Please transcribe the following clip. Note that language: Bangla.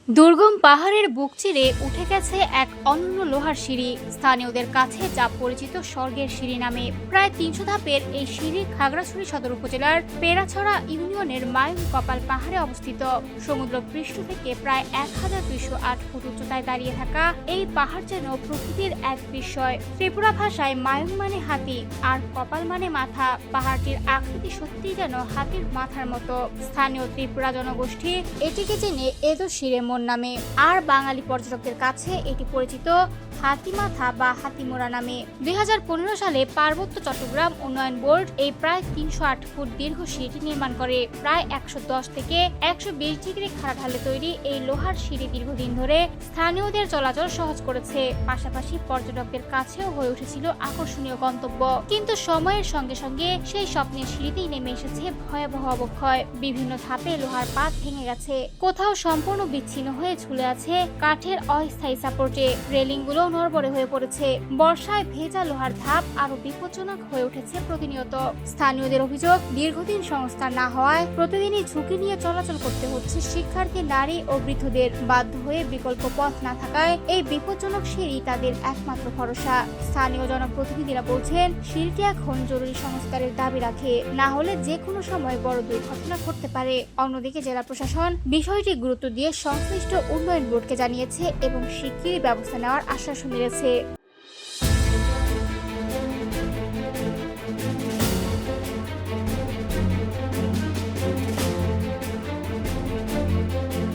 দুর্গম পাহাড়ের বুক চিরে উঠে গেছে এক অনন্য লোহার সিঁড়ি। স্থানীয়দের কাছে যা পরিচিত স্বর্গের সিঁড়ি নামে। প্রায় ৩০০ ধাপের এই সিঁড়ি খাগড়াছড়ি সদর উপজেলার পেড়াছড়া ইউনিয়নের মায়ুন কপাল পাহাড়ে অবস্থিত। সমুদ্র পৃষ্ঠ থেকে প্রায় ১,২০৮ ফুট উচ্চতায় দাঁড়িয়ে থাকা এই পাহাড় যেন প্রকৃতির এক বিস্ময়। ত্রিপুরা ভাষায় মায়ুন মানে হাতি আর কপাল মানে মাথা। পাহাড়টির আকৃতি সত্যিই যেন হাতির মাথার মতো। স্থানীয় ত্রিপুরা জনগোষ্ঠী এটিকে চেনে এদো শিরে নামে, আর বাঙালি পর্যটকদের কাছে এটি পরিচিত হাতিমাথা বা হাতিমোড়া নামে। ২০১৫ সালে পার্বত্য চট্টগ্রাম উন্নয়ন বোর্ড এই প্রায় ৩০৮ ফুট দীর্ঘ সিঁড়িটি নির্মাণ করে। প্রায় ১১০ থেকে ১২০ ডিগ্রি খাড়া ঢালে তৈরি এই লোহার সিঁড়ি দীর্ঘদিন ধরে স্থানীয়দের চলাচল সহজ করেছে, পাশাপাশি পর্যটকদের কাছেও হয়ে উঠেছিল আকর্ষণীয় গন্তব্য। কিন্তু সময়ের সঙ্গে সঙ্গে সেই স্বপ্নের সিঁড়িতেই নেমে এসেছে ভয়াবহ অবক্ষয়। বিভিন্ন ধাপে লোহার পাত ভেঙে গেছে, কোথাও সম্পূর্ণ বিচ্ছিন্ন হয়ে ঝুলে আছে কাঠের অস্থায়ী সাপোর্টে। রেলিংগুলো নড়বড়ে হয়ে পড়েছে। বর্ষায় ভেজা লোহার ধাপ আরো বিপজ্জনক হয়ে উঠেছে প্রতিনিয়ত। স্থানীয়দের অভিযোগ, দীর্ঘদিন সংস্কার না হওয়ায় প্রতিদিনই ঝুঁকি নিয়ে চলাচল করতে হচ্ছে শিক্ষার্থী, নারী ও বৃদ্ধদের। বাধ্য হয়ে বিকল্প পথ না থাকায় এই বিপজ্জনক সিঁড়ি তাদের একমাত্র ভরসা। স্থানীয় জনপ্রতিনিধিরা বলছেন, সিঁড়িটি এখন জরুরি সংস্কারের দাবি রাখে, না হলে যে কোনো সময় বড় দুর্ঘটনা ঘটতে পারে। অন্যদিকে জেলা প্রশাসন বিষয়টি গুরুত্ব দিয়ে সংশ্লিষ্ট উন্নয়ন বোর্ডকে জানিয়েছে এবং শিগগিরই ব্যবস্থা নেওয়ার আশ্বাস মিলেছে।